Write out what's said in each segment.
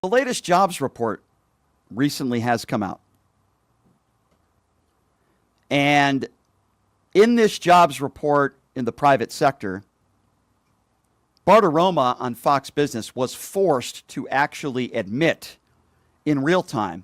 The latest jobs report recently has come out. And in this jobs report in the private sector, Bartiromo on Fox Business was forced to actually admit in real time,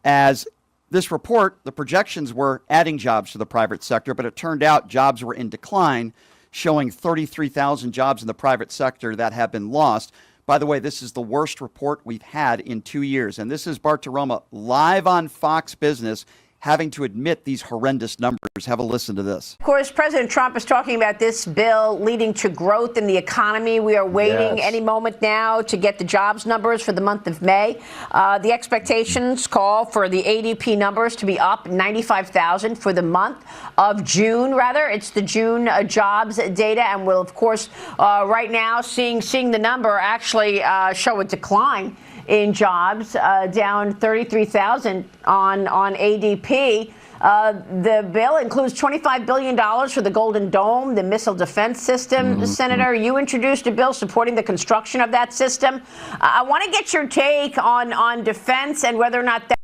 as this report, the projections were adding jobs to the private sector, but it turned out jobs were in decline, showing 33,000 jobs in the private sector that have been lost. By the way, this is the worst report we've had in 2 years. And this is Bartiromo live on Fox Business having to admit these horrendous numbers. Have a listen to this. Of course, President Trump is talking about this bill leading to growth in the economy. We are waiting any moment now to get the jobs numbers for the month of May. The expectations call for the ADP numbers to be up 95,000 for the month of June, rather. It's the June jobs data, and we'll, of course, right now seeing the number actually show a decline in jobs, down 33,000 on ADP. The bill includes $25 billion for the Golden Dome, the missile defense system. Senator, you introduced a bill supporting the construction of that system. I want to get your take on defense and whether or not that...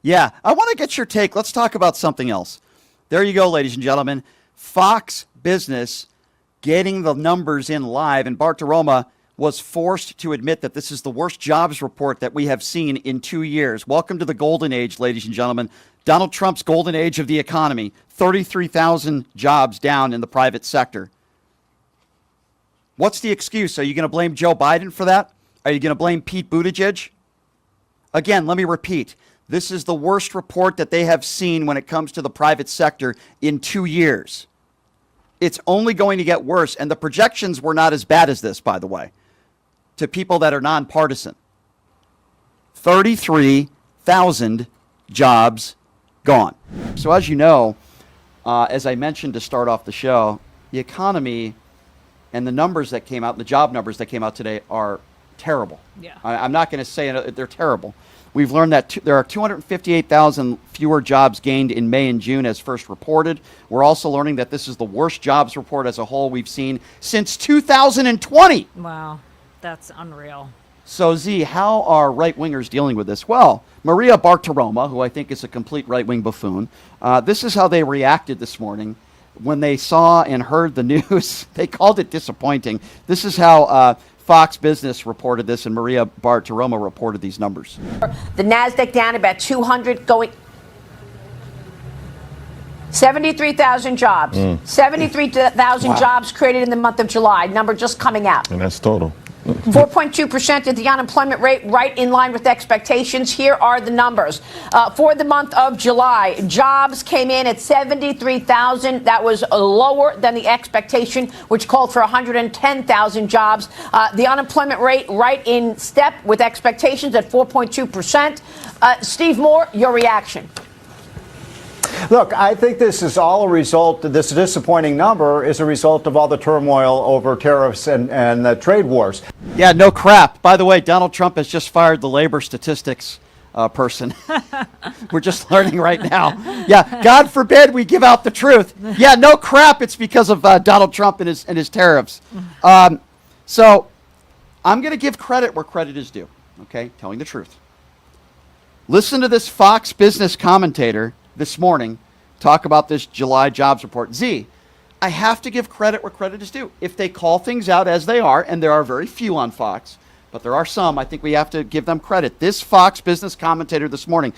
Yeah, I want to get your take. Let's talk about something else. There you go, ladies and gentlemen. Fox Business getting the numbers in live, and Bartiromo was forced to admit that this is the worst jobs report that we have seen in 2 years. Welcome to the golden age, ladies and gentlemen. Donald Trump's golden age of the economy. 33,000 jobs down in the private sector. What's the excuse? Are you going to blame Joe Biden for that? Are you going to blame Pete Buttigieg? Again, let me repeat. This is the worst report that they have seen when it comes to the private sector in 2 years. It's only going to get worse. And the projections were not as bad as this, by the way, to people that are nonpartisan. 33,000 jobs gone. So as you know, as I mentioned to start off the show, the economy and the numbers that came out, the job numbers that came out today are terrible. Yeah. I'm not going to say it, they're terrible. We've learned that there are 258,000 fewer jobs gained in May and June as first reported. We're also learning that this is the worst jobs report as a whole we've seen since 2020. Wow, that's unreal. So, Z, how are right-wingers dealing with this? Well, Maria Bartiromo, who I think is a complete right-wing buffoon, this is how they reacted this morning when they saw and heard the news. They called it disappointing. This is how Fox Business reported this, and Maria Bartiromo reported these numbers. The NASDAQ down about 200, going 73,000 jobs. 73,000 jobs created in the month of July. Number just coming out. And that's total. 4.2% of the unemployment rate, right in line with expectations. Here are the numbers. For the month of July, jobs came in at 73,000. That was lower than the expectation, which called for 110,000 jobs. The unemployment rate right in step with expectations at 4.2%. Steve Moore, your reaction. Look, I think this is all a result, this disappointing number is a result of all the turmoil over tariffs and the trade wars. Yeah, no crap. By the way, Donald Trump has just fired the labor statistics person. We're just learning right now. Yeah, God forbid we give out the truth. Yeah, no crap. It's because of Donald Trump and his tariffs. So I'm going to give credit where credit is due, okay? Telling the truth. Listen to this Fox Business commentator this morning talk about this July jobs report. Z, I have to give credit where credit is due. If they call things out as they are, and there are very few on Fox, but there are some, I think we have to give them credit. This Fox Business commentator this morning,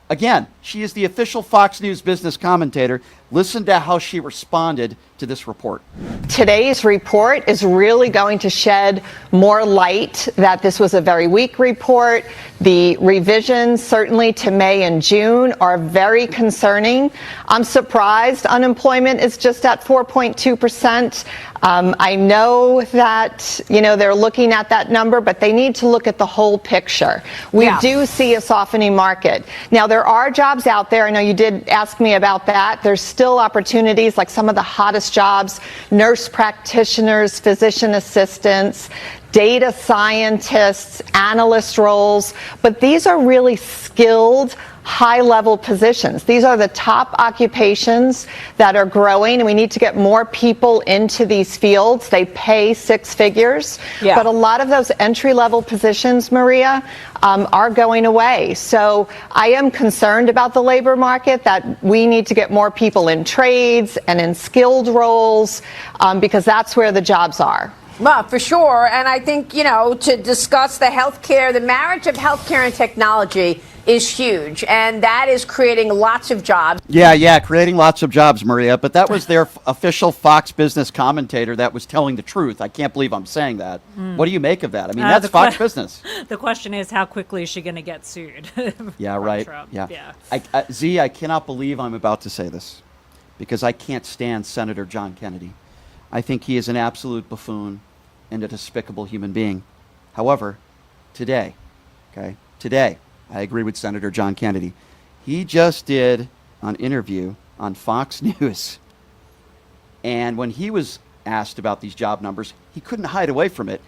again, she is the official Fox News business commentator. Listen to how she responded to this report. Today's report is really going to shed more light that this was a very weak report. The revisions, certainly to May and June, are very concerning. I'm surprised unemployment is just at 4.2%. I know that, they're looking at that number, but they need to look at the whole picture. We do see a softening market. Now, there are jobs out there. I know you did ask me about that. There's still opportunities, like some of the hottest jobs, nurse practitioners, physician assistants, data scientists, analyst roles. But these are really skilled, high-level positions. These are the top occupations that are growing, and we need to get more people into these fields. They pay six figures, but a lot of those entry-level positions, Maria, are going away. So I am concerned about the labor market, that we need to get more people in trades and in skilled roles, because that's where the jobs are. Well, for sure. And I think, you know, to discuss the healthcare, the marriage of healthcare and technology is huge, and that is creating lots of jobs. Yeah, creating lots of jobs, Maria. But that was their official Fox Business commentator that was telling the truth. I can't believe I'm saying that. What do you make of that? I mean, that's Fox Business. The question is, how quickly is she going to get sued? Yeah, right. Trump. Yeah. I cannot believe I'm about to say this, because I can't stand Senator John Kennedy. I think he is an absolute buffoon and a despicable human being. However, today, I agree with Senator John Kennedy. He just did an interview on Fox News, and when he was asked about these job numbers, he couldn't hide away from it.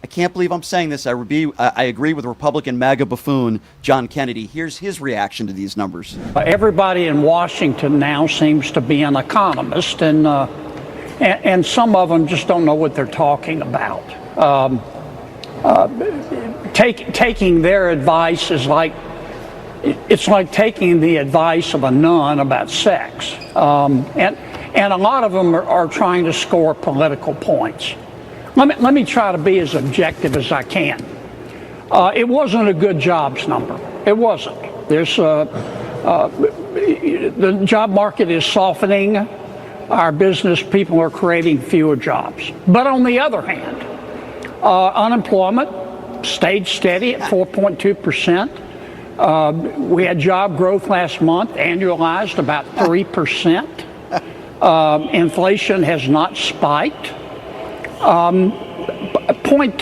I can't believe I'm saying this. I agree with Republican MAGA buffoon John Kennedy. Here's his reaction to these numbers. Everybody in Washington now seems to be an economist, and some of them just don't know what they're talking about. Taking their advice is like, it's like taking the advice of a nun about sex. And a lot of them are trying to score political points. Let me try to be as objective as I can. It wasn't a good jobs number. It wasn't. The job market is softening. Our business people are creating fewer jobs. But on the other hand, unemployment stayed steady at 4.2%. We had job growth last month, annualized about 3%. Inflation has not spiked. Point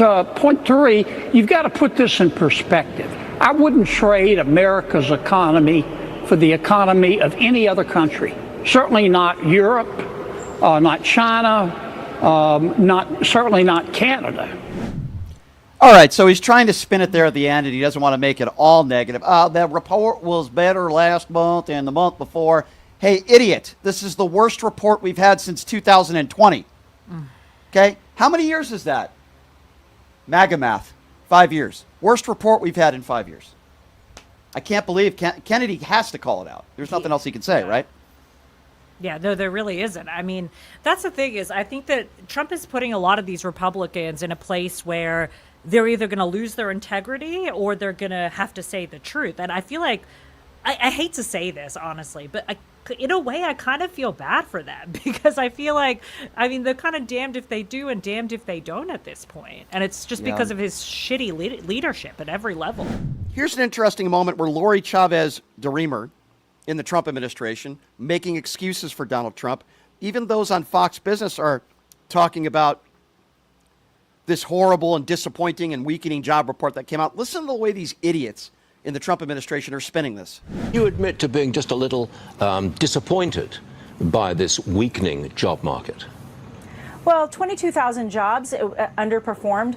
three, you've got to put this in perspective. I wouldn't trade America's economy for the economy of any other country. Certainly not Europe, not China, certainly not Canada. All right, so he's trying to spin it there at the end, and he doesn't want to make it all negative. That report was better last month and the month before. Hey, idiot, this is the worst report we've had since 2020. Okay? How many years is that? MAGA math, 5 years. Worst report we've had in 5 years. I can't believe Kennedy has to call it out. There's nothing else he can say, right? Yeah, no, there really isn't. I mean, that's the thing is, I think that Trump is putting a lot of these Republicans in a place where they're either going to lose their integrity or they're going to have to say the truth. And I feel like, I hate to say this, honestly, but in a way, I kind of feel bad for them because I feel like, I mean, they're kind of damned if they do and damned if they don't at this point. And it's just because of his shitty leadership at every level. Here's an interesting moment where Lori Chavez DeRemer in the Trump administration making excuses for Donald Trump. Even those on Fox Business are talking about this horrible and disappointing and weakening job report that came out. Listen to the way these idiots in the Trump administration are spinning this. You admit to being just a little disappointed by this weakening job market. Well, 22,000 jobs underperformed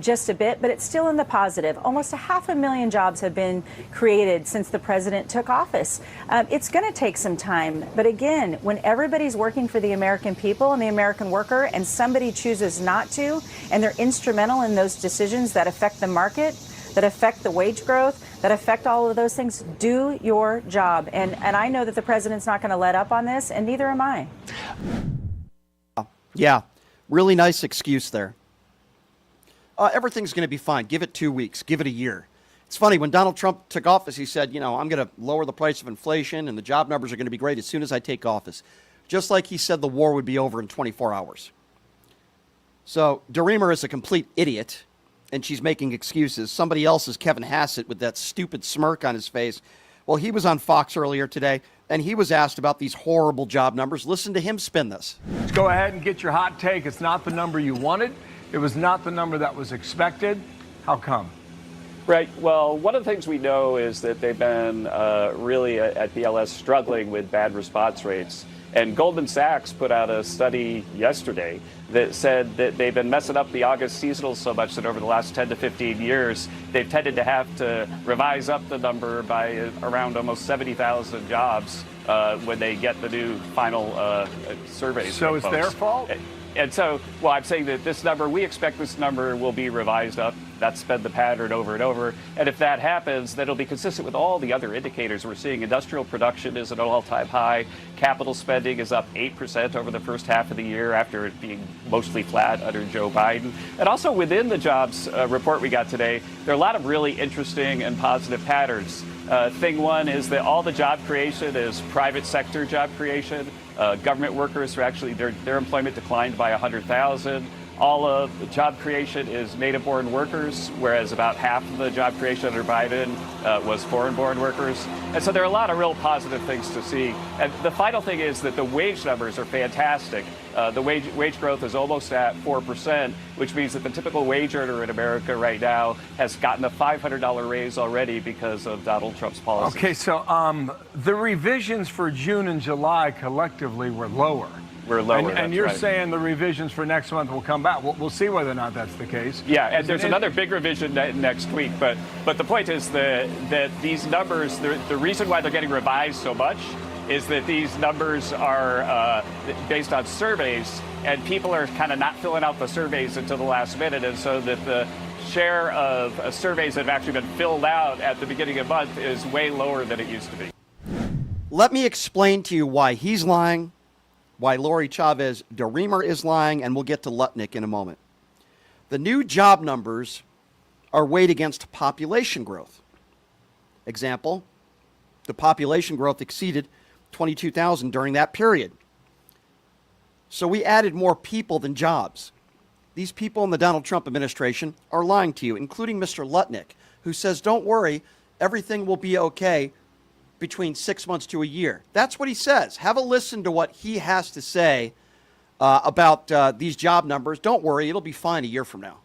just a bit, but it's still in the positive. Almost 500,000 jobs have been created since the president took office. It's going to take some time. But again, when everybody's working for the American people and the American worker and somebody chooses not to, and they're instrumental in those decisions that affect the market, that affect the wage growth, that affect all of those things, do your job. And I know that the president's not going to let up on this, and neither am I. Yeah, really nice excuse there. Everything's going to be fine. Give it 2 weeks. Give it a year. It's funny, when Donald Trump took office, he said, I'm going to lower the price of inflation and the job numbers are going to be great as soon as I take office. Just like he said the war would be over in 24 hours. So DeRemer is a complete idiot, and she's making excuses. Somebody else is Kevin Hassett with that stupid smirk on his face. Well, he was on Fox earlier today, and he was asked about these horrible job numbers. Listen to him spin this. Let's go ahead and get your hot take. It's not the number you wanted. It was not the number that was expected. How come? Right. Well, one of the things we know is that they've been really at BLS struggling with bad response rates. And Goldman Sachs put out a study yesterday that said that they've been messing up the August seasonal so much that over the last 10 to 15 years, they've tended to have to revise up the number by around almost 70,000 jobs when they get the new final surveys. So it's their fault? And so, well, I'm saying that this number, we expect this number will be revised up. That's been the pattern over and over. And if that happens, then it'll be consistent with all the other indicators we're seeing. Industrial production is at an all-time high. Capital spending is up 8% over the first half of the year after it being mostly flat under Joe Biden. And also within the jobs report we got today, there are a lot of really interesting and positive patterns. Thing one is that all the job creation is private sector job creation. Government workers are actually, their employment declined by 100,000. All of the job creation is native-born workers, whereas about half of the job creation under Biden was foreign-born workers. And so there are a lot of real positive things to see. And the final thing is that the wage numbers are fantastic. The wage growth is almost at 4%, which means that the typical wage earner in America right now has gotten a $500 raise already because of Donald Trump's policies. Okay, so the revisions for June and July collectively were lower. We're lower. And you're right. saying the revisions for next month will come back. We'll see whether or not that's the case. Yeah, and there's another big revision next week. But the point is that these numbers, the reason why they're getting revised so much is that these numbers are based on surveys, and people are kind of not filling out the surveys until the last minute, and so that the share of surveys that have actually been filled out at the beginning of the month is way lower than it used to be. Let me explain to you why he's lying, why Lori Chavez DeReamer is lying, and we'll get to Lutnick in a moment. The new job numbers are weighed against population growth. Example, the population growth exceeded 22,000 during that period. So we added more people than jobs. These people in the Donald Trump administration are lying to you, including Mr. Lutnick, who says, don't worry, everything will be okay between 6 months to a year. That's what he says. Have a listen to what he has to say about these job numbers. Don't worry, it'll be fine a year from now.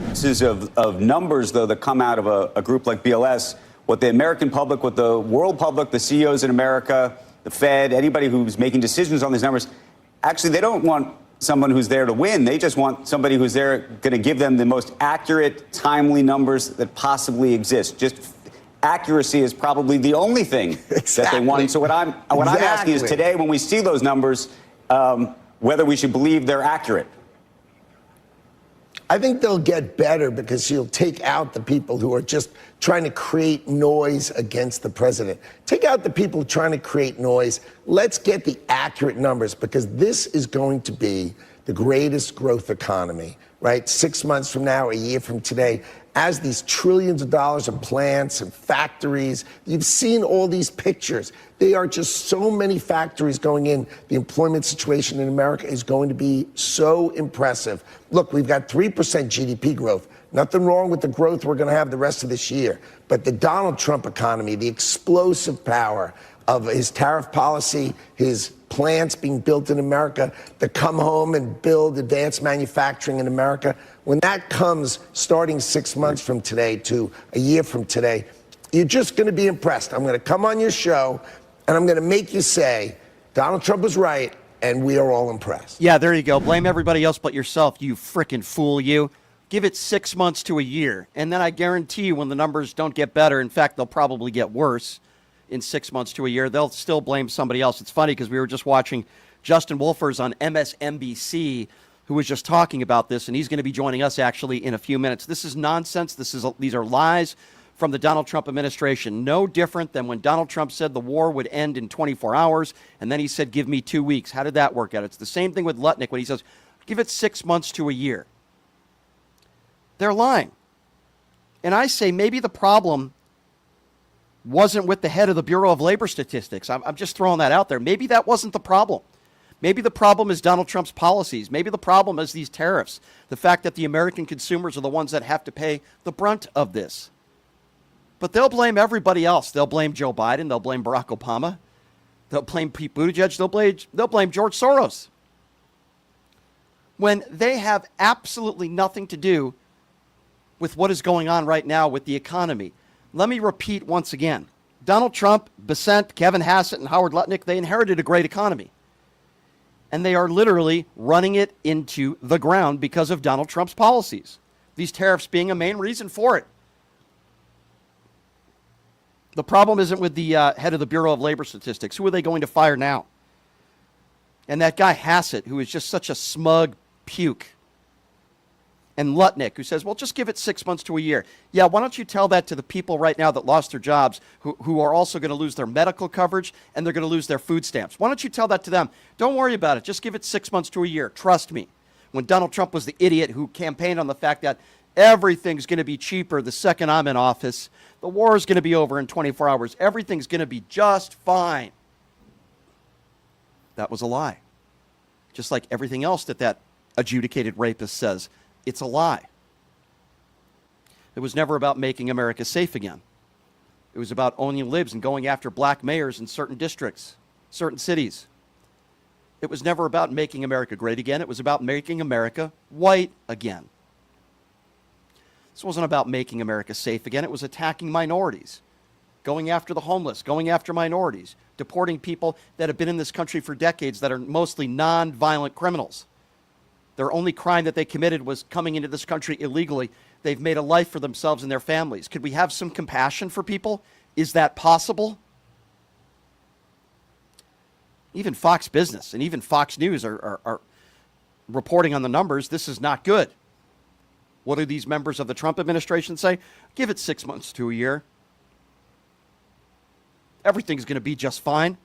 Pieces of numbers, though, that come out of a group like BLS, what the American public, what the world public, the CEOs in America, the Fed, anybody who's making decisions on these numbers, actually, they don't want someone who's there to win. They just want somebody who's there going to give them the most accurate, timely numbers that possibly exist. Just accuracy is probably the only thing that they want. So what I'm asking is today, when we see those numbers, whether we should believe they're accurate. I think they'll get better because you'll take out the people who are just trying to create noise against the president. Take out the people trying to create noise. Let's get the accurate numbers, because this is going to be the greatest growth economy, right? 6 months from now, a year from today, as these trillions of dollars of plants and factories. You've seen all these pictures. There are just so many factories going in. The employment situation in America is going to be so impressive. Look, we've got 3% GDP growth. Nothing wrong with the growth we're going to have the rest of this year. But the Donald Trump economy, the explosive power of his tariff policy, his plants being built in America, to come home and build advanced manufacturing in America, when that comes starting 6 months from today to a year from today, you're just going to be impressed. I'm going to come on your show, and I'm going to make you say, Donald Trump was right, and we are all impressed. Yeah, there you go. Blame everybody else but yourself, you frickin' fool, you. Give it 6 months to a year, and then I guarantee you when the numbers don't get better, in fact, they'll probably get worse in 6 months to a year, they'll still blame somebody else. It's funny because we were just watching Justin Wolfers on MSNBC, who was just talking about this, and he's going to be joining us actually in a few minutes. This is nonsense. These are lies from the Donald Trump administration. No different than when Donald Trump said the war would end in 24 hours, and then he said, give me 2 weeks. How did that work out? It's the same thing with Lutnick when he says, give it 6 months to a year. They're lying. And I say maybe the problem wasn't with the head of the Bureau of Labor Statistics. I'm just throwing that out there. Maybe that wasn't the problem. Maybe the problem is Donald Trump's policies. Maybe the problem is these tariffs. The fact that the American consumers are the ones that have to pay the brunt of this. But they'll blame everybody else. They'll blame Joe Biden. They'll blame Barack Obama. They'll blame Pete Buttigieg. They'll blame George Soros. When they have absolutely nothing to do with what is going on right now with the economy. Let me repeat once again. Donald Trump, Bessent, Kevin Hassett, and Howard Lutnick, they inherited a great economy. And they are literally running it into the ground because of Donald Trump's policies. These tariffs being a main reason for it. The problem isn't with the head of the Bureau of Labor Statistics. Who are they going to fire now? And that guy Hassett, who is just such a smug puke. And Lutnick, who says, well, just give it 6 months to a year. Yeah, why don't you tell that to the people right now that lost their jobs, who are also going to lose their medical coverage, and they're going to lose their food stamps. Why don't you tell that to them? Don't worry about it. Just give it 6 months to a year. Trust me. When Donald Trump was the idiot who campaigned on the fact that everything's going to be cheaper the second I'm in office, the war is going to be over in 24 hours, everything's going to be just fine. That was a lie. Just like everything else that adjudicated rapist says. It's a lie. It was never about making America safe again. It was about owning libs and going after black mayors in certain districts, certain cities. It was never about making America great again. It was about making America white again. This wasn't about making America safe again. It was attacking minorities, going after the homeless, going after minorities, deporting people that have been in this country for decades that are mostly non-violent criminals. Their only crime that they committed was coming into this country illegally. They've made a life for themselves and their families. Could we have some compassion for people? Is that possible? Even Fox Business and even Fox News are reporting on the numbers. This is not good. What do these members of the Trump administration say? Give it 6 months to a year. Everything's going to be just fine.